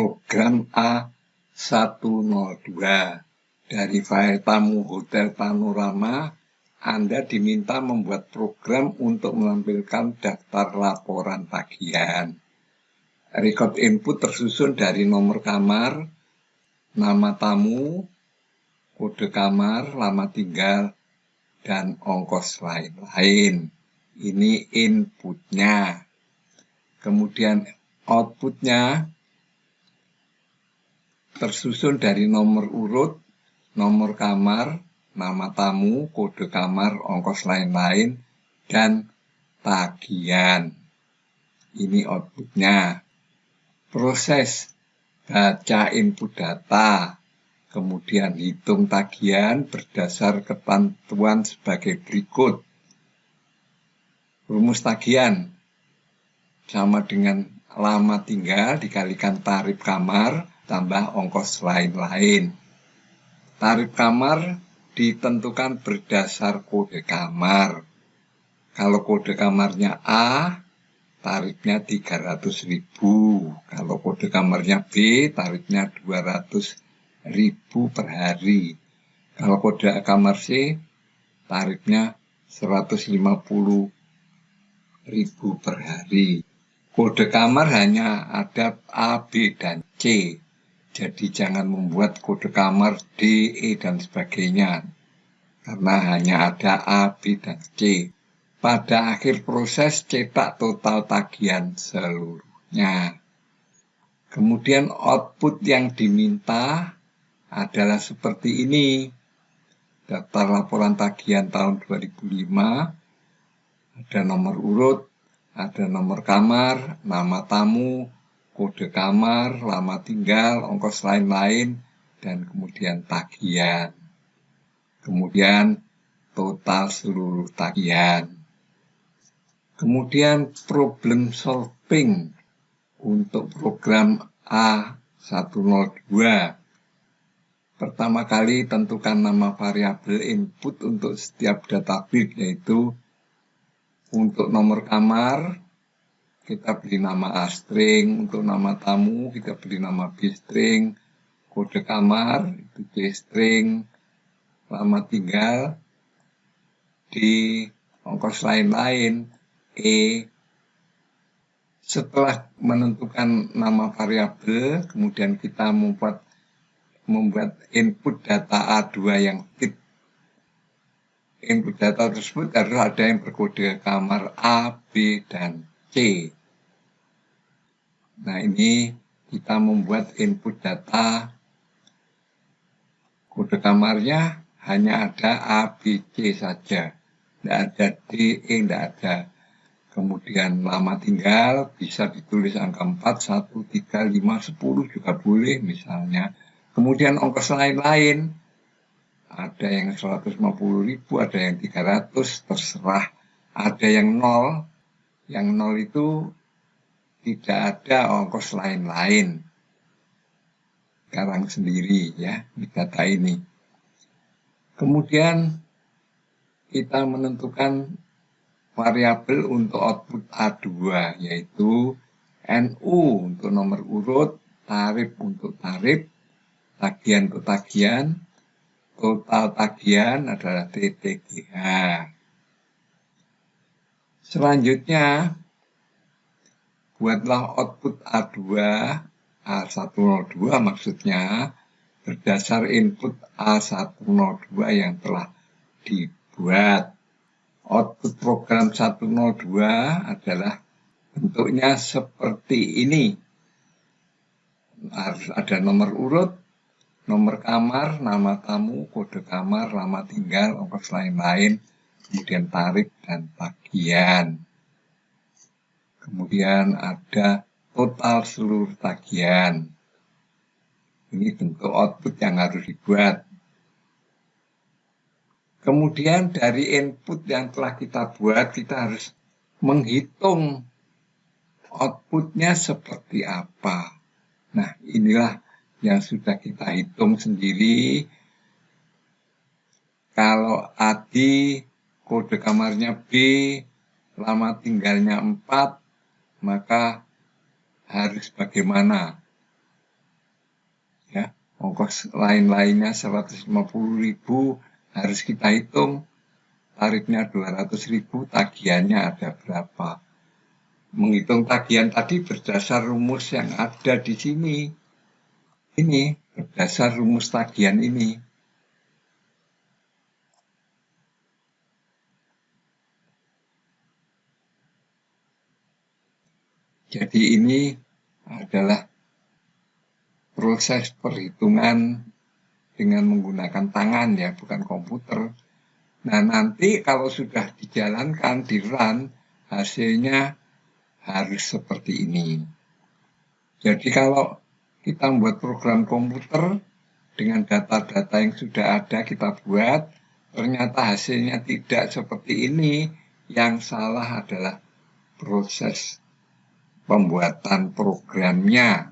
program A102. Dari file tamu Hotel Panorama, Anda diminta membuat program untuk menampilkan daftar laporan tagihan. Record input tersusun dari nomor kamar, nama tamu, kode kamar, lama tinggal, dan ongkos lain-lain. Ini inputnya. Kemudian outputnya tersusun dari nomor urut, nomor kamar, nama tamu, kode kamar, ongkos lain-lain, dan tagihan. Ini outputnya. Proses baca input data, kemudian hitung tagihan berdasar ketentuan sebagai berikut. Rumus tagihan sama dengan lama tinggal dikalikan tarif kamar tambah ongkos lain-lain. Tarif kamar ditentukan berdasar kode kamar. Kalau kode kamarnya A, tarifnya 300.000. Kalau kode kamarnya B, tarifnya 200.000 per hari. Kalau kode kamar C, tarifnya 150.000 per hari. Kode kamar hanya ada A, B, dan C. Jadi jangan membuat kode kamar D, E, dan sebagainya. Karena hanya ada A, B, dan C. Pada akhir proses cetak total tagihan seluruhnya. Kemudian output yang diminta adalah seperti ini. Daftar laporan tagihan tahun 2005, ada nomor urut, ada nomor kamar, nama tamu, kode kamar, lama tinggal, ongkos lain-lain, dan kemudian tagihan. Kemudian total seluruh tagihan. Kemudian problem solving untuk program A102. Pertama kali tentukan nama variabel input untuk setiap data bit, yaitu untuk nomor kamar kita beri nama A string, untuk nama tamu kita beri nama B string, kode kamar itu C string, lama tinggal di ongkos lain-lain E. Setelah menentukan nama variabel, kemudian kita membuat input data A2 yang fit. Input data tersebut harus ada yang berkode kamar A, B, dan C. Nah, ini kita membuat input data, kode kamarnya hanya ada A, B, C saja. Tidak ada D, E, tidak ada. Kemudian lama tinggal bisa ditulis angka 4, 1, 3, 5, 10 juga boleh misalnya. Kemudian ongkos lain-lain, ada yang 150.000, ada yang 300, terserah. Ada yang 0, yang 0 itu tidak ada ongkos lain-lain. Sekarang sendiri ya di data ini. Kemudian kita menentukan variabel untuk output A2, yaitu NU untuk nomor urut, tarif untuk tarif, tagihan untuk tagihan, total tagihan adalah TTGH. Selanjutnya, buatlah output A2, A102 maksudnya, berdasar input A102 yang telah dibuat. Output program 102 adalah bentuknya seperti ini. Harus ada nomor urut, nomor kamar, nama tamu, kode kamar, lama tinggal, ongkos lain-lain, kemudian tarif dan tagihan. Kemudian ada total seluruh tagihan. Ini bentuk output yang harus dibuat. Kemudian dari input yang telah kita buat, kita harus menghitung outputnya seperti apa. Nah, inilah yang sudah kita hitung sendiri. Kalau Adi kode kamarnya B, lama tinggalnya 4, maka harus bagaimana? ongkos lain-lainnya 150.000, harus kita hitung tarifnya 200.000, tagihannya ada berapa. Menghitung tagihan tadi berdasar rumus yang ada di sini. Ini berdasar rumus tagihan ini. Jadi ini adalah proses perhitungan dengan menggunakan tangan ya, bukan komputer. Nah, nanti kalau sudah dijalankan, di run, hasilnya harus seperti ini. Jadi kalau kita membuat program komputer dengan data-data yang sudah ada kita buat, ternyata hasilnya tidak seperti ini, yang salah adalah proses pembuatan programnya.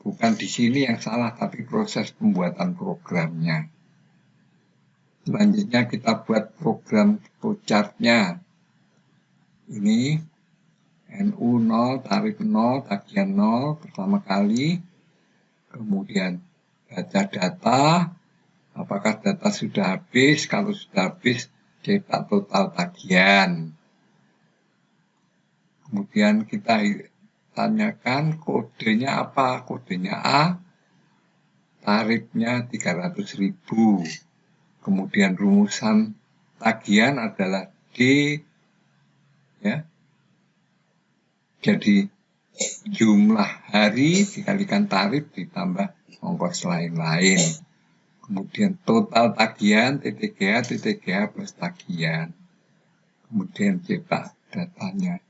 Bukan di sini yang salah, tapi proses pembuatan programnya. Selanjutnya kita buat program flowchart-nya. Ini NU 0, tarif 0, tagihan 0 pertama kali. Kemudian baca data, apakah data sudah habis, kalau sudah habis cetak total tagihan. Kemudian kita tanyakan kodenya apa, kodenya A, tarifnya 300.000. Kemudian rumusan tagihan adalah D, ya. Jadi jumlah hari dikalikan tarif ditambah ongkos lain-lain. Kemudian total tagihan TTGH plus tagihan. Kemudian cetak datanya.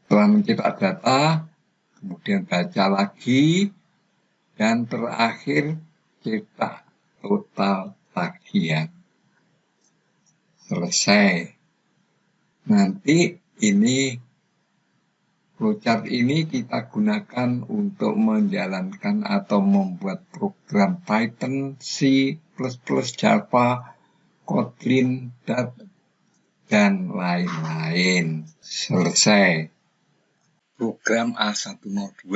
Setelah mencetak data, kemudian baca lagi, dan terakhir cetak total tagihan. Selesai. Nanti ini flowchart ini kita gunakan untuk menjalankan atau membuat program Python, C++, Java, Kotlin, dan lain-lain. Selesai. Program A102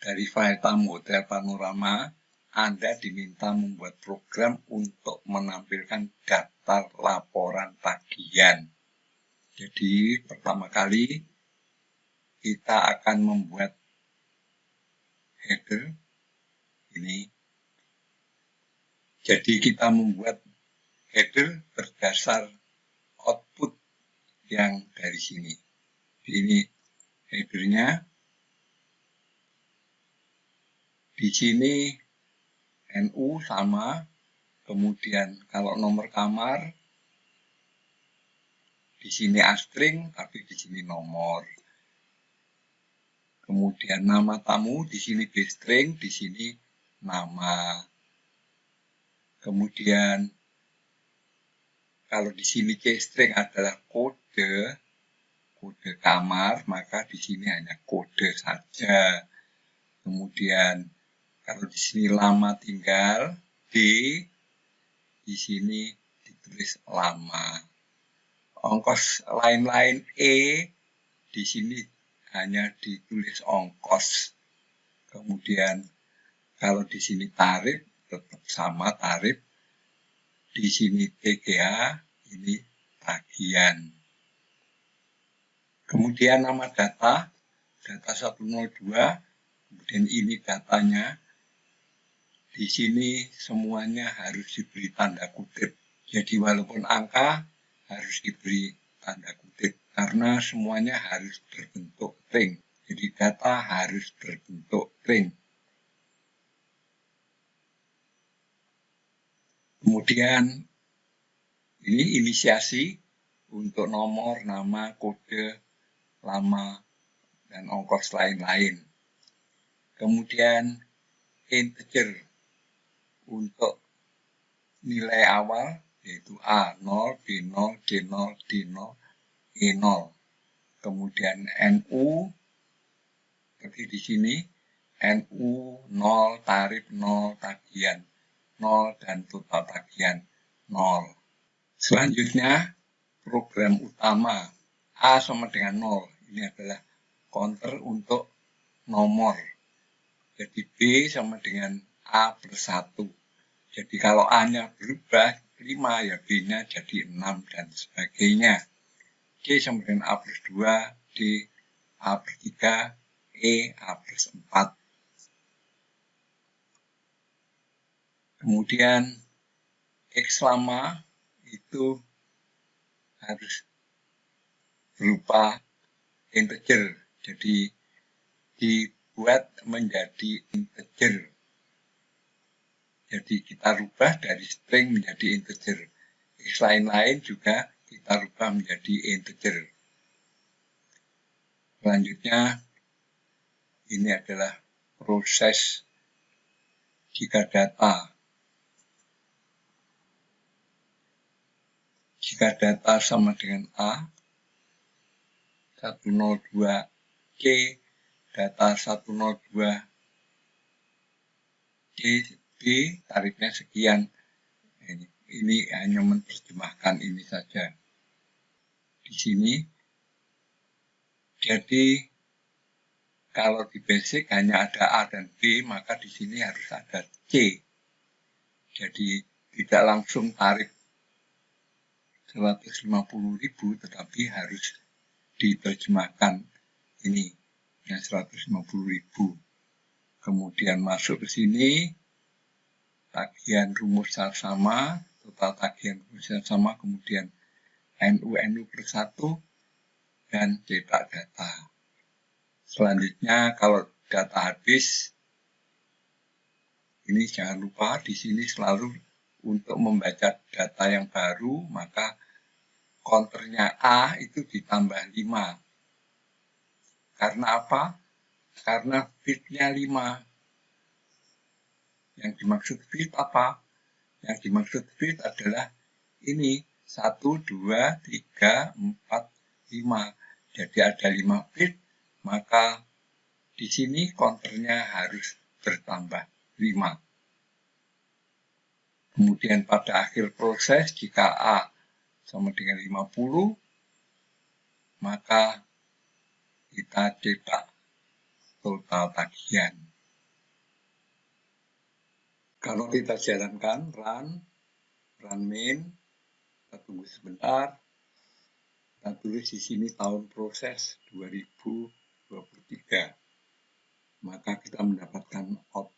dari file tamu Hotel Panorama, Anda diminta membuat program untuk menampilkan daftar laporan tagihan. Jadi pertama kali kita akan membuat header ini. Jadi kita membuat header berdasar output yang dari sini. Ini headernya. Di sini NU sama, kemudian kalau nomor kamar, di sini A-string, tapi di sini nomor. Kemudian nama tamu, di sini B-string, di sini nama. Kemudian kalau di sini C-string adalah kode kamar, maka di sini hanya kode saja. Kemudian kalau di sini lama tinggal, D, di sini ditulis lama. Ongkos lain-lain E, di sini hanya ditulis ongkos. Kemudian kalau di sini tarif, tetap sama tarif. Di sini TGH, ini tagihan. Kemudian nama data 102, kemudian ini datanya. Di sini semuanya harus diberi tanda kutip. Jadi walaupun angka harus diberi tanda kutip karena semuanya harus berbentuk string. Jadi data harus berbentuk string. Kemudian ini inisiasi untuk nomor, nama, kode, lama, dan ongkos lain-lain. Kemudian integer untuk nilai awal yaitu A0, B0, D0, D0, E0. Kemudian NU seperti di sini, NU 0, tarif 0, tagihan 0, dan total tagihan 0. Selanjutnya, program utama A sama dengan 0. Ini adalah counter untuk nomor. Jadi B sama dengan A per 1. Jadi kalau A-nya berubah 5, ya B-nya jadi 6 dan sebagainya. D sama dengan A plus 2, D A per 3, E A plus 4. Kemudian X lama itu harus berupa integer. Jadi dibuat menjadi integer. Jadi kita rubah dari string menjadi integer. X lain-lain juga kita rubah menjadi integer. Selanjutnya, ini adalah proses jika data. Jika data sama dengan A, 102 C, data 102 C, B, tarifnya sekian. Ini hanya menerjemahkan ini saja. Di sini, jadi kalau di basic hanya ada A dan B, maka di sini harus ada C. Jadi tidak langsung tarif 150.000, tetapi harus diterjemahkan ini yang 150.000. Kemudian masuk ke sini, tagihan rumus sama, total tagihan rumus sama, kemudian NU per 1, dan cetak data. Selanjutnya, kalau data habis, ini jangan lupa di sini selalu untuk membaca data yang baru, maka counternya A itu ditambah 5. Karena apa? Karena bitnya 5. Yang dimaksud bit apa? Yang dimaksud bit adalah ini 1, 2, 3, 4, 5. Jadi ada 5 bit, maka di sini counternya harus bertambah 5. Kemudian pada akhir proses jika A sama dengan 50, maka kita cetak total tagihan. Kalau kita jalankan run main, kita tunggu sebentar. Kita tulis di sini tahun proses 2023. Maka kita mendapatkan output